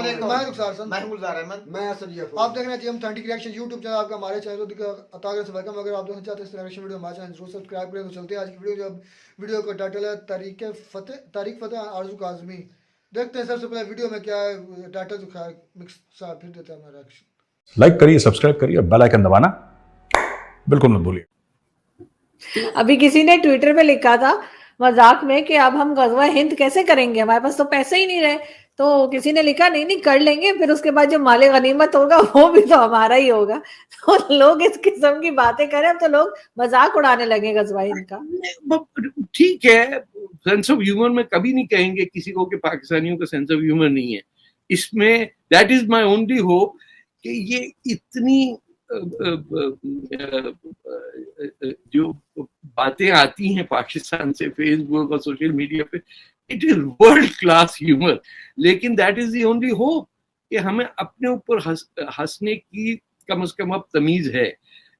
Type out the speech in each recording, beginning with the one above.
علیکم، میں رخسار سن، میں گلزار احمد، میں اسد یعقوب. آپ دیکھ رہے ہیں جی ہم تھنٹک ریئیکشن یوٹیوب چینل آپ کا ہمارے چینل کا عطا سے ویلکم. اگر آپ دیکھنا چاہتے ہیں اس ریئیکشن ویڈیو ہمارے چینل ضرور سبسکرائب کریں. تو چلتے ہیں آج کی ویڈیو. جب ویڈیو کا ٹائٹل ہے تاریخ فتح آرزو کاظمی. دیکھتے ہیں سب سے پہلے ویڈیو میں کیا ہے ٹائٹل. جو خیر مکس صاحب پھر دیتے ہیں ہمارا ریئیکشن. لائک کریے، سبسکرائب کریے اور بیل آئکن دبانا بالکل مت بھولیے. ابھی کسی نے ٹویٹر پہ لکھا تھا مذاق میں کہ اب ہم غزوہ ہند کیسے کریں گے، ہمارے پاس تو پیسے ہی نہیں رہے. تو کسی نے لکھا نہیں کر لیں گے، پھر اس کے بعد جو مال غنیمت ہوگا وہ بھی تو ہمارا ہی ہوگا. تو لوگ اس قسم کی باتیں کریں. اب تو لوگ مذاق اڑانے لگے غزوہ ہند کا. ٹھیک ہے، سینس آف ہیومر میں کبھی نہیں کہیں گے کسی کو کہ پاکستانیوں کا سینس آف ہیومر نہیں ہے. اس میں that is my only hope کہ یہ اتنی جو باتیں آتی ہیں پاکستان سے فیس بک اور سوشل میڈیا پہ، it is world class humour. لیکن that is the only hope کہ ہمیں اپنے اوپر ہنسنے کی کم از کم اب تمیز ہے.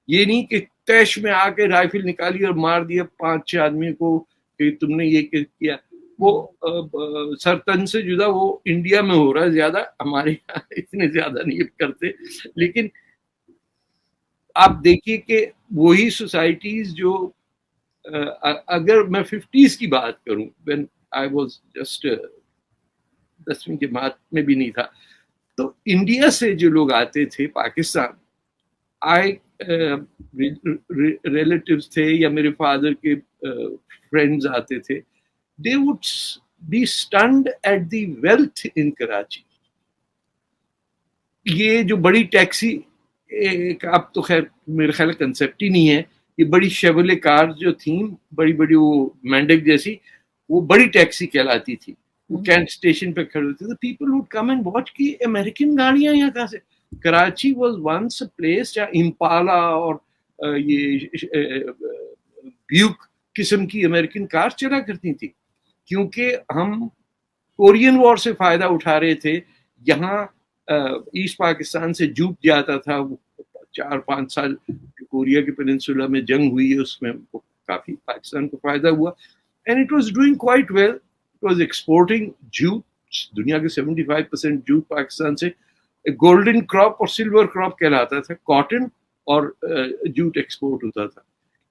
یہ نہیں کہ تیش میں آ کے رائفل نکالی اور مار دیا 5-6 آدمی کو کہ تم نے یہ کیا. وہ سرطن سے جدا وہ انڈیا میں ہو رہا ہے زیادہ، ہمارے یہاں اتنے زیادہ نہیں کرتے. لیکن آپ دیکھیے کہ وہی سوسائٹیز جو اگر میں 50s کی بات کروں، when I was just 10ویں جماعت میں بھی نہیں تھا، تو انڈیا سے جو لوگ آتے تھے پاکستان، ریلیٹیوز تھے یا میرے فادر کے فرینڈز آتے تھے، they would be stunned at the wealth in Karachi. یہ جو بڑی ٹیکسی، اب تو خیر میرے خیال کنسیپٹ ہی نہیں ہے، یہ بڑی شیولے کار جو تھیں، بڑی بڑی وہ مینڈک جیسی، وہ بڑی ٹیکسی کہلاتی تھی. وہ کینٹ اسٹیشن پہ کھڑے ہوتے تھے. People would come and watch کی امریکن گاڑیاں یہاں کہاں سے. Karachi was once a place جہاں امپالا اور یہ بیوک قسم کی امریکن کار چلا کرتی تھی، کیونکہ ہم کورین وار سے فائدہ اٹھا رہے تھے. یہاں ایسٹ پاکستان سے جوٹ جاتا تھا. 4-5 سال کوریا کے پیننسولا میں جنگ ہوئی ہے، اس میں کافی پاکستان کو فائدہ ہوا. And it was doing quite well. It was exporting jute. دنیا کے 75% جوٹ پاکستان سے. گولڈن کراپ اور سلور کراپ کہلاتا تھا. کاٹن اور جوٹ ایکسپورٹ ہوتا تھا.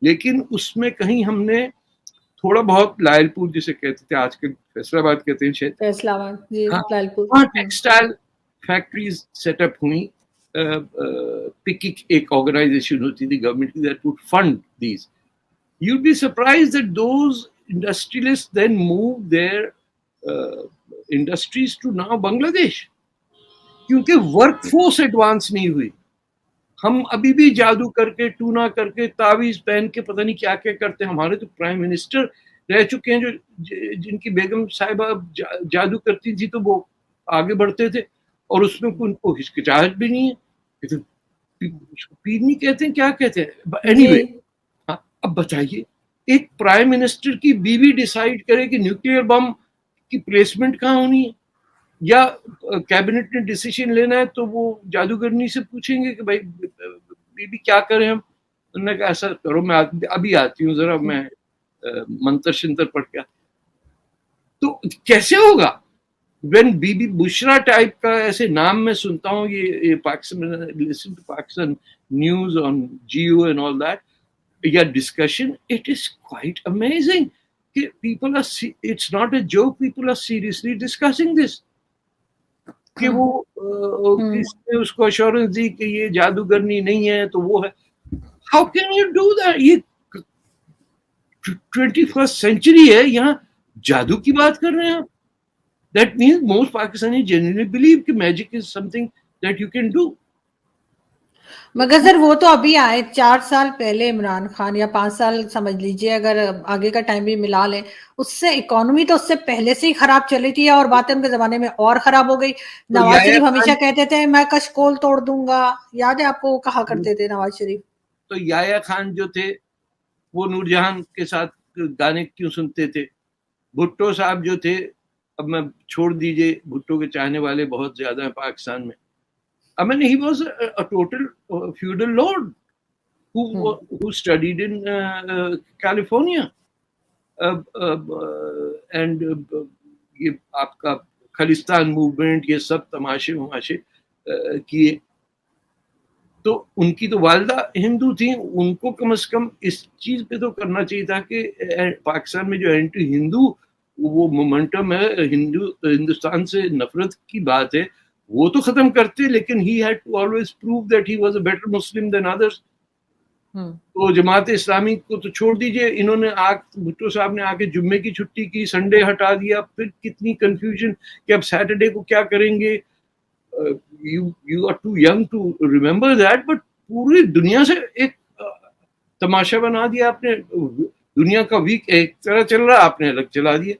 لیکن اس میں کہیں ہم نے تھوڑا بہت لائل پور جسے کہتے تھے، آج کل فیصلہ آباد کہتے ہیں شاید، فیصلہ آباد جی، لائل پور، وہاں ٹیکسٹائل فیکٹریز سیٹ اپ ہوئی. پکک ایک آرگنائزیشن ہوتی تھی گورنمنٹ کی that would fund these. You'd be surprised that those industrialists then moved their industries to now Bangladesh. کیونکہ ورک فورس ایڈوانس نہیں ہوئی. ہم ابھی بھی جادو کر کے، ٹونا کر کے، تعویذ پہن کے پتہ نہیں کیا کیا کرتے ہیں. ہمارے تو پرائم منسٹر رہ چکے ہیں جن کی بیگم صاحبہ جادو کرتی تھی تو وہ آگے بڑھتے تھے، اور اس میں ان کو ہچکچاہٹ بھی نہیں ہے. پیر نہیں کہتے ہیں، کیا کہتے ہیں. اینی وے، اب بتائیے ایک پرائم منسٹر کی بیوی ڈیسائیڈ کرے کہ نیوکلیئر بم کی پلیسمنٹ کہاں ہونی ہے، یا کیبنٹ نے ڈیسیشن لینا ہے تو وہ جادوگرنی سے پوچھیں گے کہ بھائی بیوی کیا کریں ہم. انہوں نے کہا ایسا کرو، میں ابھی آتی ہوں، ذرا میں منتر شنتر پڑھ کے. تو کیسے ہوگا when Bibi Bushra type کا ایسے نام میں سنتا ہوں. یہ Pakistan news on Geo and all that, یا discussion, it is quite amazing کہ people are, it's not a joke, people are seriously discussing this. کہ وہ کس نے اس کو ایشورنس دی کہ یہ جادوگرنی نہیں ہے تو وہ ہے. How can you do that? یہ 21st سینچری ہے، یہاں جادو کی بات کر رہے ہیں آپ. That means most Pakistani genuinely believe کہ magic is something that you can do. مگر سر وہ تو ابھی آئے 4 سال پہلے عمران خان، یا 5 سال سمجھ لیجئے، اگر آگے کا ٹائم بھی ملا لیں، اس سے اکانومی تو اس سے پہلے سے ہی خراب چلی تھی، اور باتیں ان کے زمانے میں اور خراب ہو گئی. نواز شریف ہمیشہ کہتے تھے میں کشکول توڑ دوں گا، یاد ہے آپ کو، وہ کہا کرتے تھے نواز شریف. تو یحییٰ خان جو تھے وہ نور جہاں کے ساتھ گانے کیوں سنتے تھے. بھٹو صاحب جو تھے، اب میں چھوڑ دیجئے، بھٹو کے چاہنے والے بہت زیادہ ہیں پاکستان میں. I mean, he was a total feudal lord who studied in California. And یہ آپ کا खालिस्तान मूवमेंट, ये सब तमाशे वमाशे किए। तो उनकी तो वालिदा हिंदू थी, उनको कम से कम इस चीज पे तो करना चाहिए था कि पाकिस्तान में जो एंटी हिंदू वो मोमेंटम है, हिंदुस्तान से नफरत की बात है, वो तो खत्म करते, लेकिन he had to always prove that he was a better Muslim than others. तो जमात इस्लामी को तो छोड़ दीजिए, इन्होंने भुट्टो साहब ने आके जुम्मे की छुट्टी की, संडे हटा दिया, फिर कितनी कंफ्यूजन कि अब सैटरडे को क्या करेंगे। You are too young to remember that, but पूरी दुनिया से एक तमाशा बना दिया आपने। दुनिया का वीक एक तरह चल रहा, आपने अलग चला दिया।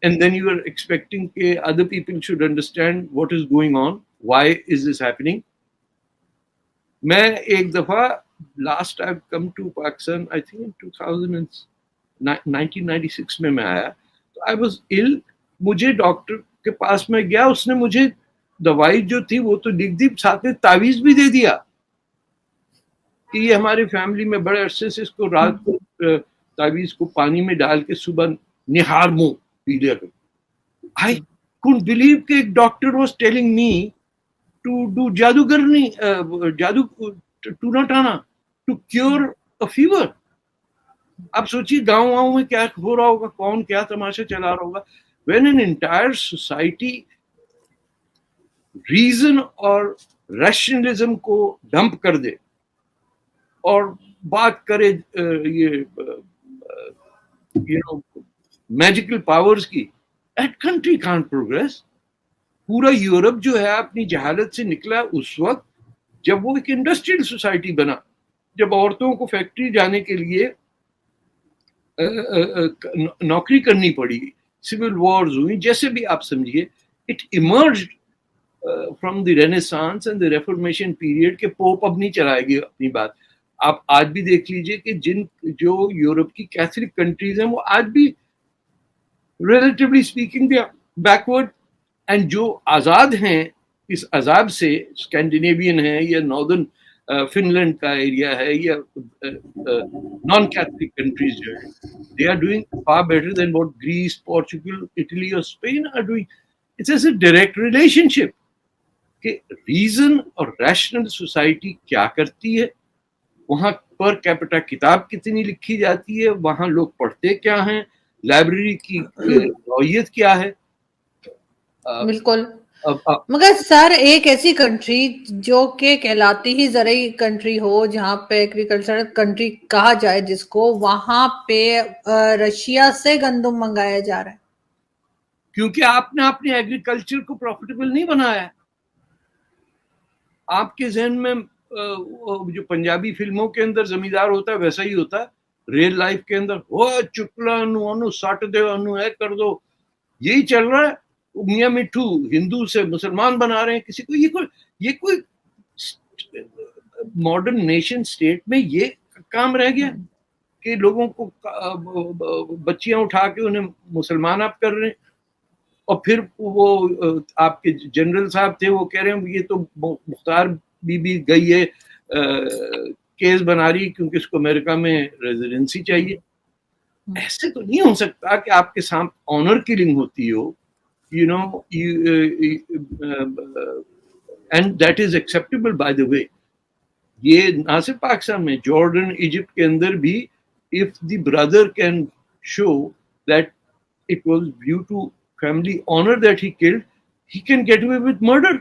And then you are expecting that other people should understand what is going on. Why is this happening? मैं एक दफा last I've come to Pakistan, I think in 1996 में मैं आया, तो I was ill, मुझे डॉक्टर के पास में गया, उसने मुझे दवाई जो थी वो तो लिख दी, साथ में तावीज भी दे दिया कि ये हमारी फैमिली में बड़े अरसे से इसको रात को तावीज को पानी में डाल के सुबह निहार मुंह पी लिया करो। I couldn't believe कि एक doctor was telling me to do जादूगरनी, जादू tuna Tana to cure a fever। आप सोचिए गाँव में क्या हो रहा होगा, कौन क्या तमाशा चला रहा होगा। When an entire society reason और रैशनलिज्म को डंप कर दे और बात करे ये मैजिकल पावर्स की, दैट कंट्री कांट प्रोग्रेस। पूरा यूरोप जो है अपनी जहालत से निकला उस वक्त जब वो एक इंडस्ट्रियल सोसाइटी बना, जब औरतों को फैक्ट्री जाने के लिए नौकरी करनी पड़ी, सिविल वॉर्स हुई, जैसे भी आप समझिए। It emerged from the renaissance and the reformation period के पोप अब नहीं चलाएगी अपनी बात। आप आज भी देख लीजिए कि जो यूरोप की कैथोलिक कंट्रीज हैं वो आज भी रिलेटिवली स्पीकिंग बैकवर्ड, एंड जो आज़ाद हैं इस अजाब से, स्कैंडिनेवियन है या नॉर्दर्न फिनलैंड का एरिया है या नॉन कैथोलिक कंट्रीज जो है, they are doing far better than what Greece, Portugal, Italy और Spain are doing. It's as a direct relationship कि रीजन और रैशनल सोसाइटी क्या करती है, वहां पर कैपिटा किताब कितनी लिखी जाती है, वहां लोग पढ़ते क्या हैं, लाइब्रेरी की नौयत क्या है। बिल्कुल। मगर सर एक ऐसी कंट्री जो कि कहलाती ही ज़रूरी कंट्री हो, जहाँ पे एग्रीकल्चरल कंट्री कहा जाए जिसको, वहां पे रशिया से गंदम मंगाया जा रहा है क्योंकि आपने अपने एग्रीकल्चर को प्रॉफिटेबल नहीं बनाया। आपके जहन में जो पंजाबी फिल्मों के अंदर जमींदार होता है वैसा ही होता है, रियल लाइफ के अंदर हो चुकला अनु साट दे अनु है कर दो, यही चल रहा है। मियां मिठू हिंदू से मुसलमान बना रहे हैं किसी को। ये कोई मॉडर्न नेशन स्टेट में ये काम रह गया कि लोगों को बच्चियां उठा के उन्हें मुसलमान आप कर रहे हैं। और फिर वो आपके जनरल साहब थे, वो कह रहे हैं ये तो मुख्तार बीबी गई है केस बना रही क्योंकि उसको अमेरिका में रेजिडेंसी चाहिए। ऐसे तो नहीं हो सकता कि आपके सामने ऑनर किलिंग होती हो, you know, and that is acceptable by the way। ये ना सिर्फ पाकिस्तान में, जॉर्डन, इजिप्ट के अंदर भी if the brother can show that it was due to family honor that he killed, he can get away with murder।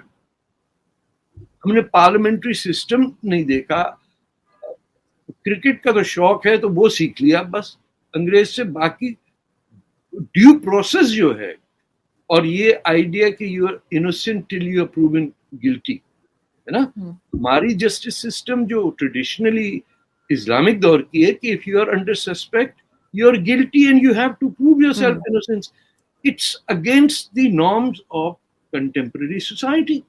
हमने parliamentary system नहीं देखा। क्रिकेट का तो शौक है तो वो सीख लिया बस अंग्रेज से, बाकी ड्यू प्रोसेस जो है और ये आइडिया कि you are innocent till you are proven guilty, है ना। हमारी जस्टिस सिस्टम जो ट्रेडिशनली इस्लामिक दौर की है कि if you are under suspect you are guilty and you have to prove yourself innocence. It's against the norms of contemporary society.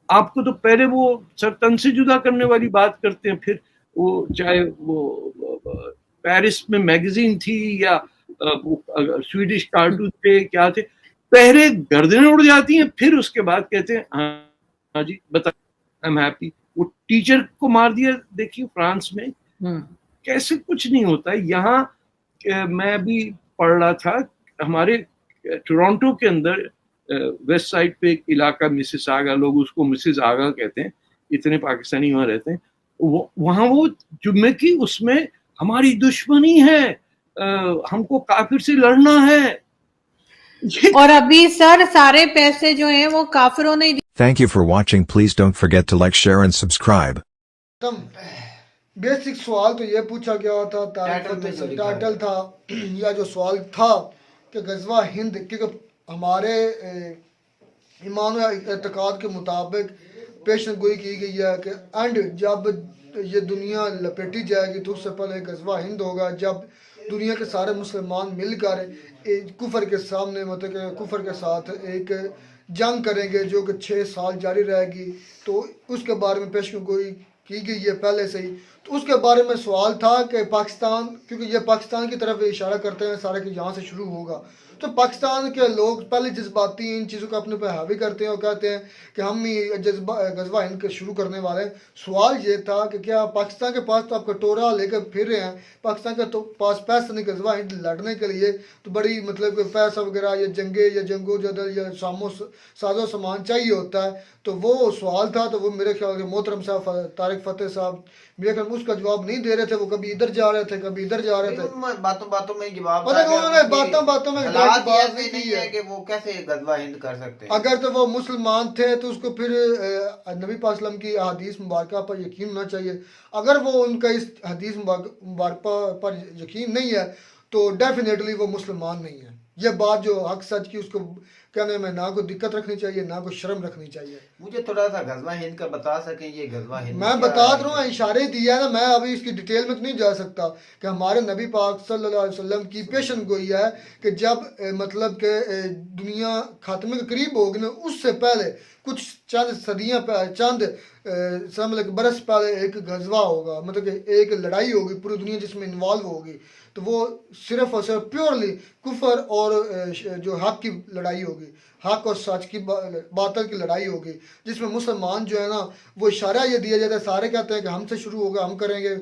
आपको तो पहले वो सर तन से जुदा करने वाली बात करते हैं, फिर वो चाहे वो पेरिस में मैगजीन थी या स्वीडिश कार्टून थे क्या थे, पहले गर्दनें उड़ जाती हैं, फिर उसके बाद कहते हैं हाँ जी बता आई एम हैप्पी। वो टीचर को मार दिया, देखिए फ्रांस में कैसे कुछ नहीं होता है। यहाँ मैं भी पढ़ रहा था, हमारे टोरंटो के अंदर वेस्ट साइड पे एक इलाका मिसिसागा, लोग उसको मिसिस आगा कहते हैं, इतने पाकिस्तानी वहाँ रहते हैं, वहाँ वो जुम्मे की उसमें हमारी दुश्मनी है, हमको काफिर से लड़ना है। और अभी सर सारे पैसे जो हैं वो काफिरों ने Thank you for watching. Please don't forget to like, share and subscribe. Basic सवाल तो ये पूछा गया था, टाइटल था या जो सवाल था कि गजवा हिंद, क्योंकि हमारे ईमान और एतकाद के मुताबिक पेशन गोई की गई है कि एंड जब ये दुनिया लपेटी जाएगी तो उससे पहले गजवा हिंद होगा, जब दुनिया के सारे मुसलमान मिलकर कुफर के सामने, मतलब कि कुफर के साथ एक जंग करेंगे जो कि 6 साल जारी रहेगी। तो उसके बारे में पेशन गोई की गई है पहले से ही। तो उसके बारे में सवाल था कि पाकिस्तान, क्योंकि ये पाकिस्तान की तरफ इशारा करते हैं सारे कि यहाँ से शुरू होगा, तो पाकिस्तान के लोग पहले जज्बाती इन चीज़ों को अपने पर हावी करते हैं और कहते हैं कि हम ही गजवा हिंद के शुरू करने वाले हैं। सवाल ये था कि क्या पाकिस्तान के पास तो आप कटोरा लेकर फिर रहे हैं, पाकिस्तान के तो पास पैसा नहीं गजवा हिंद लड़ने के लिए, तो बड़ी मतलब कि पैसा वगैरह या जंगे या जंगो जदल या साजो सामान चाहिए होता है। तो वो सवाल था, तो वो मेरे ख्याल से मोहतरम साहब तारिक फतेह साहब मेरे ख्याल उसका जवाब नहीं दे रहे थे, वो कभी इधर जा रहे थे कभी इधर जा रहे थे, बातों में जवाब उन्होंने बातों में बात नहीं है कि वो कैसे गजवा हिंद कर सकते हैं। अगर तो वो मुसलमान थे तो उसको फिर नबी पाक सल्लल्लाहु अलैहि वसल्लम की हदीस मुबारक पर यकीन होना चाहिए। अगर वो उनका इस हदीस मुबारक पर यकीन नहीं है तो डेफिनेटली वो मुसलमान नहीं है। ये बात जो हक सच की उसको कहने में ना कोई दिक्कत रखनी चाहिए ना कोई शर्म रखनी चाहिए। मुझे थोड़ा सा गजवा हिंद का बता सकें, ये गजवा हिंद मैं बता रहा हूँ, इशारे दिया है ना, मैं अभी इसकी डिटेल में तो नहीं जा सकता कि हमारे नबी पाक सल्लल्लाहु अलैहि वसल्लम की पेशन गोई है कि जब मतलब के दुनिया खात्मे के करीब होगी ना, उससे पहले कुछ चंद सदियाँ चंद समझ बरस पहले एक गजवा होगा, मतलब कि एक लड़ाई होगी पूरी दुनिया जिसमें इन्वॉल्व होगी। तो वो सिर्फ और सिर्फ प्योरली कुफर और जो हक की लड़ाई होगी, हक और सच की बातल की लड़ाई होगी, जिसमें मुसलमान जो है ना वो इशारा ये दिया जाता है, सारे कहते हैं कि हमसे शुरू होगा हम करेंगे,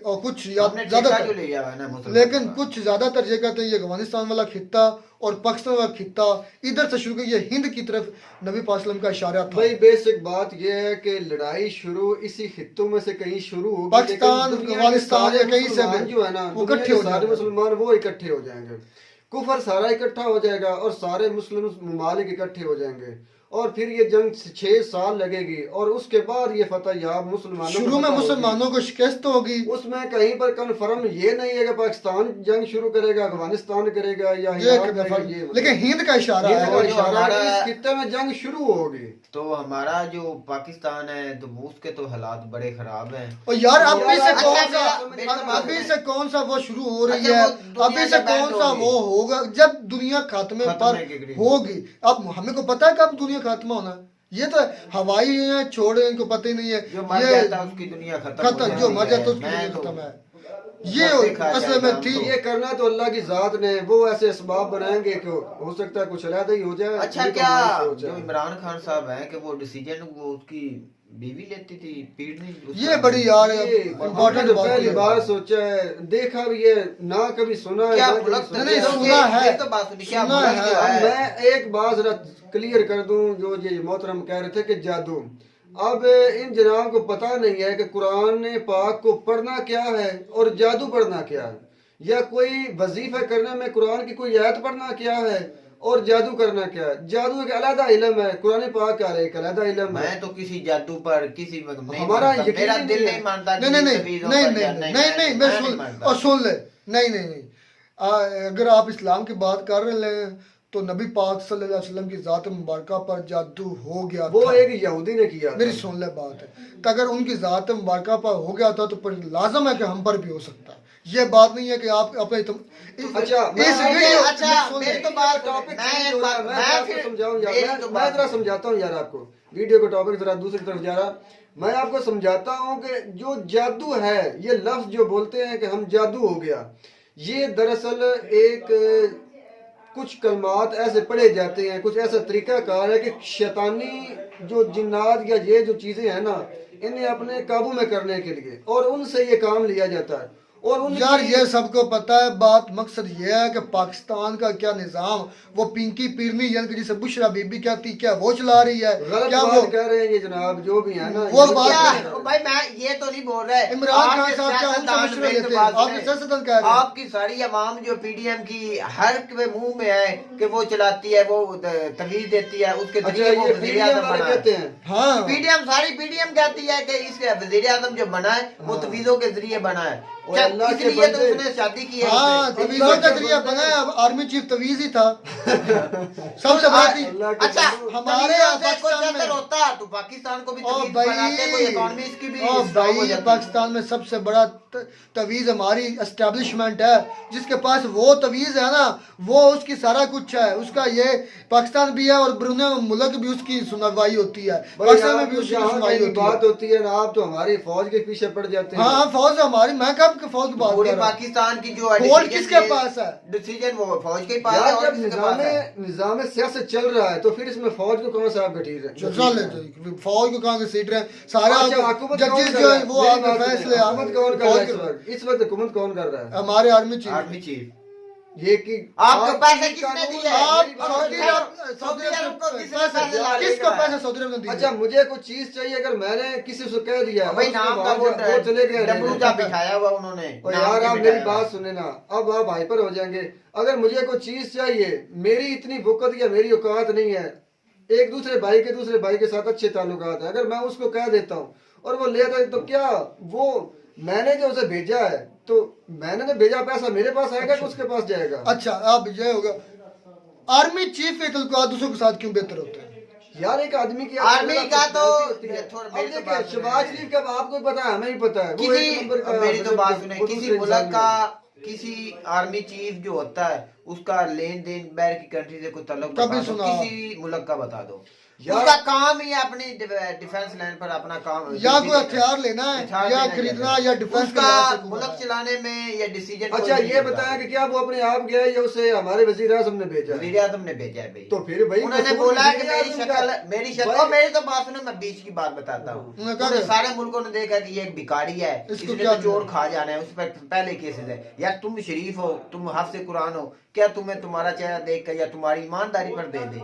और कुछ ज़्यादातर लेकिन कुछ ज़्यादातर ये कहते हैं ये अफगानिस्तान वाला खित्ता और पाकिस्तान वाला खित्ता इधर से शुरू की, ये हिंद की तरफ नबी पाक सल्लल्लाहु अलैहि वसल्लम का इशारा था। भाई बेसिक बात यह है कि लड़ाई शुरू इसी खित्तों में से कहीं शुरू होगी, पाकिस्तान अफगानिस्तान या कहीं से जो है ना वो इकट्ठे हो जाएंगे, मुसलमान वो इकट्ठे हो जाएंगे, कुफर सारा इकट्ठा हो जाएगा और सारे मुस्लिम ममालिक इकट्ठे हो जाएंगे और फिर ये जंग 6 साल लगेगी और उसके बाद ये फतह याब मुसलमानों शुरू में मुसलमानों को शिकस्त होगी। उसमें कहीं पर कन्फर्म ये नहीं है कि पाकिस्तान जंग शुरू करेगा, अफगानिस्तान करेगा या ये, लेकिन हिंद का इशारा है, इस खित्ते में जंग शुरू होगी। तो हमारा जो पाकिस्तान है तो उसके तो हालात बड़े खराब हैं। और यार अभी से कौन सा वो शुरू हो रही है, अभी से कौन सा वो होगा जब दुनिया खात्मे पर होगी। अब हमें को पता है कब दुनिया खात्मा होना, ये तो हवाई है छोड़े, इनको पता ही नहीं है, जो मर जाता है उसकी दुनिया खत्म, जो मर जाता है उसकी दुनिया खत्म है। ये असल में थी, ये करना तो अल्लाह की जात ने, वो ऐसे असबाब बनाएंगे कि हो सकता है कुछ अलग ही हो जाए। अच्छा क्या जो इमरान खान साहब हैं कि वो डिसीजन वो उसकी बीवी लेती थी, पीट नहीं, ये बड़ी यार इम्पोर्टेंट पहली बार सोचा है, देखा भी है ना, कभी सुना है नहीं सुना है, तो बात सुनी क्या मैं एक बात जरा क्लियर कर दूं, जो ये मोहतरम कह रहे थे कि जादू, अब इन जनाब को पता नहीं है कि कुरान पाक को पढ़ना क्या है और जादू पढ़ना क्या है, या कोई वजीफा करने में कुरान की कोई आयत पढ़ना क्या है और जादू करना क्या है। जादू एक अलग इल्म है, कुरान पाक का एक अलग इल्म है। मैं तो किसी जादू पर किसी हमारा मेरा दिल नहीं मानता। नहीं मैं सुन ले, नहीं अगर आप इस्लाम की बात कर रहे हैं तो नबी पाक सल्लल्लाहु अलैहि वसल्लम की ज़ात मुबारका पर जादू हो गया, वो एक यहूदी ने किया। मेरी सुन ले बात है, तो अगर उनकी ज़ात मुबारका पर हो गया था तो पर लाजम है कि हम पर भी हो सकता है। ये बात नहीं है कि आप अपने मैं जरा समझाता हूँ यार आपको, वीडियो का टॉपिक जरा दूसरी तरफ जा रहा, मैं आपको समझाता हूँ कि जो जादू है, ये लफ्ज जो बोलते हैं कि हम जादू हो गया, ये दरअसल एक कुछ कलमात ऐसे पढ़े जाते हैं, कुछ ऐसा तरीका कार है कि शैतानी जो जिन्नात या ये जो चीज़ें हैं ना, इन्हें अपने काबू में करने के लिए और उनसे ये काम लिया जाता है। और उनकी यार ये सबको पता है, बात मकसद ये है कि पाकिस्तान का क्या निजाम वो पिंकी पीरनी यानी कि जिसे बुशरा बीबी कहती, क्या वो चला रही है? गलत क्या वो बात कह रहे हैं ये जनाब, जो भी है ना वो ये बात क्या है। भाई, मैं ये तो नहीं बोल रहा है इमरान खान आपके साहब क्या हमसे सियासतदान मशवरे मेरी तो लेते हैं? बात आपके सुने। सियासतदान कह रहे हैं। आपकी सारी अवाम जो पीडीएम की हर के मुंह में है कि वो चलाती है, वो तवीज देती है, उसके अच्छा जरिए वो ये वजीर पीडीएम आजम वाले बना है। कहते हैं। हाँ पीडीएम सारी पीडीएम कहती है कि इसके वजीर आजम जो बना है वो तवीजों के जरिए बना है। और क्या अल्लाह के इसलिए तो बंदे- उसने शादी की है हाँ, उससे? तवीज़ों का जरिए बना है। अब आर्मी चीफ तवीज ही था सबसे बड़ा थी। अल्लाह के अच्छा, हमारे तवीज़ों से कुछ पाकिस्तान असर में होता तो पाकिस्तान को भी ओ तवीज भाई, बनाते, कोई इकोनॉमी इसकी भी ओ स्ट्रांग हो भाई, जाती। पाकिस्तान में सबसे बड़ा तवीज हमारी एस्टेब्लिशमेंट है, जिसके पास वो तवीज है ना, वो उसकी सारा कुछ है उसका। ये पाकिस्तान भी है और ब्रुने मुल्क भी उसकी सुनवाई होती है, भाई पाकिस्तान में आप भी तो उसकी जहाँ सुनवाई की होती बात है। होती है ना, आप तो हमारी फौज के पीछे पड़ जाते हैं। हाँ हाँ, फौज हमारी, मैं कब फौज की बात पूरी कर रहा हूँ। पाकिस्तान की जो फौज किसके पास है? डिसीजन वो फौज के पास है यार और जब किसके पास है? निजाम सियासत चल रहा है तो फिर इसमें फौज को कौन सा आप घटीर है? फौज को कहाँ घसीट रहे हैं सारा? अच्छा, हुकूमत कौन जजेस कर जो रहा है है? वो मेरी आपके बात सुनिए, फैसले हुकूमत कौन कर रहा है फौज इस वक्त हुकूमत कौन कर रहा है? हमारे आर्मी चीफ। Army chief. ये कि आपको आप पैसे की किसने कानून- दिए? आप मेरी बात सऊदी सुनिए। अरब सऊदी अरब को किसने पैसे- पैसे ला के किसको कराया? पैसे सऊदी अरब ने दिए? अच्छा मुझे कुछ चीज चाहिए, अगर मैंने किसी से कह दिया भाई उसको नाम का वहाँ वो वो चले गए डब्लू जा बिठाया हुआ उन्होंने। और नाम यार के आप बिठाया मेरी हुआ। बात सुने ना, अब आप हाइपर हो जाएंगे। अगर मुझे कोई चीज चाहिए, मेरी इतनी बुकत या मेरी औकात नहीं है, एक दूसरे भाई के साथ अच्छे ताल्लुकात है, अगर मैं उसको कह देता हूँ और वो लेता है तो क्या वो मैंने जो उसे भेजा है तो मैंने जो भेजा पैसा मेरे पास आएगा कि उसके पास जाएगा? अच्छा अब ये होगा, आर्मी चीफ के तल्लुकात दूसरों के साथ क्यों बेहतर होते हैं? यार एक आदमी की आर्मी का तो होती है। थोड़ा अब मेरी तो देखिए बात सुनिए। शहबाज शरीफ का आपको पता है, हमें ही पता है, वो एक किसी नंबर का मेरी तो बात सुने, वो किसी दूसरे मुल्क इंसान का में। किसी आर्मी चीफ जो होता है उसका लेन देन बैर की कंट्री से कोई ताल्लुक कभी बता दो, सुना? किसी मुल्क का बता दो। यार- उसका काम ही अपनी डिफेंस लाइन पर अपना काम या कोई हथियार लेना है हथियार या लेना खरीदना चाहिए। या डिफेंस उसका मुल्क चलाने में या डिसीजन अच्छा ये बताया कि क्या वो अपने आप गया या उसे हमारे वजीर आजम ने भेजा? वजीर आजम ने भेजा है भाई। तो फिर भाई उन्होंने कसूर बोला कि वज़ीर मेरी आज़म शक्ल का- मेरी शक्ल भाई- और मेरी तो बात सुनो, मैं बीच की बात बताता हूँ। उन्होंने कहा उन्होंने क्या? सारे मुल्कों ने देखा कि ये एक भिखारी है, इसको इसने क्या तो चोर खा जाना है, उस पर पहले केसेस है। या तुम शरीफ हो, तुम हाफिज़ कुरान हो, क्या तुम्हें तुम्हारा चेहरा देख कर या तुम्हारी ईमानदारी पर दे दे?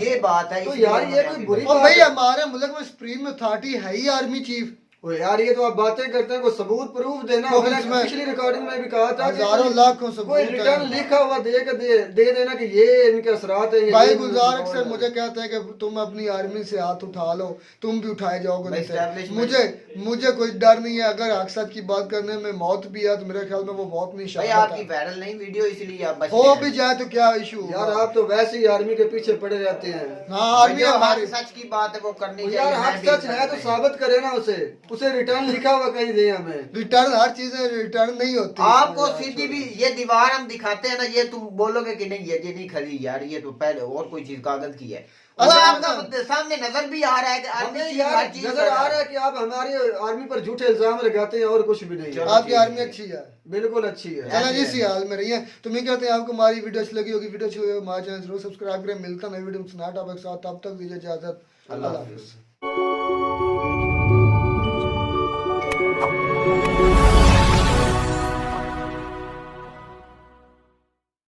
ये बात है। तो इसलिए यार ये उन्होंने कोई अभी बुरी बोला। और भाई हमारे मुल्क में सुप्रीम अथॉरिटी है ही आर्मी चीफ। ओ यार ये तो आप बातें करते हैं, कोई सबूत प्रूफ देना। तो मैंने इसमें पिछली रिकॉर्डिंग में भी कहा था कि हजारों लाखों सबूत कोई हैं। रिटर्न लिखा हुआ दे देना कि ये इनके असरात है। भाई गुलजार अक्सर मुझे कहते हैं कि तुम अपनी आर्मी से हाथ उठा लो, तुम भी उठाए जाओगे भाई नहीं थे। establishment- मुझे कोई डर नहीं है। अगर अक्सर की बात करने में मौत भी है तो मेरे ख्याल में वो बहुत भाई निशान आपकी वायरल नहीं वीडियो, इसलिए आप बच हो गए भी हैं। जाए तो क्या इशू यार आप तो वैसे ही आर्मी के पीछे पड़े रहते हैं। हाँ भाई आर्मी जो हमारी हक सच की बात है वो करनी तो चाहिए। यार मैं हक भी सच करता है तो हूँ। साबित करे ना उसे रिटर्न लिखा हुआ कहीं दे हमें। रिटर्न, हर चीज रिटर्न नहीं होती। आपको सीधी भी ये दीवार हम दिखाते हैं ना, ये तुम बोलोगे कि नहीं ये नहीं खरी यार, ये तो पहले और कोई चीज कागज की है। वो अच्छा, आपका सामने नजर भी आ रहा है कि आर्मी हमें चीफ यार हर चीज नजर कर रहा आ रहा है कि आप हमारी आर्मी पर झूठे इल्जाम लगाते हैं और कुछ भी नहीं है। चलो। आपकी आर्मी अच्छी है, बिल्कुल अच्छी है। चलो जी इसी हाल में रही है। तो मैं कहते हैं आपको हमारी वीडियो अच्छी लगी होगी, वीडियो अच्छी लगी हमारे चैनल जरूर सब्सक्राइब करें। मिलता है नई वीडियो में नया टॉपिक के साथ, तब तक दीजिए इजाजत। अल्लाह हाफिज़।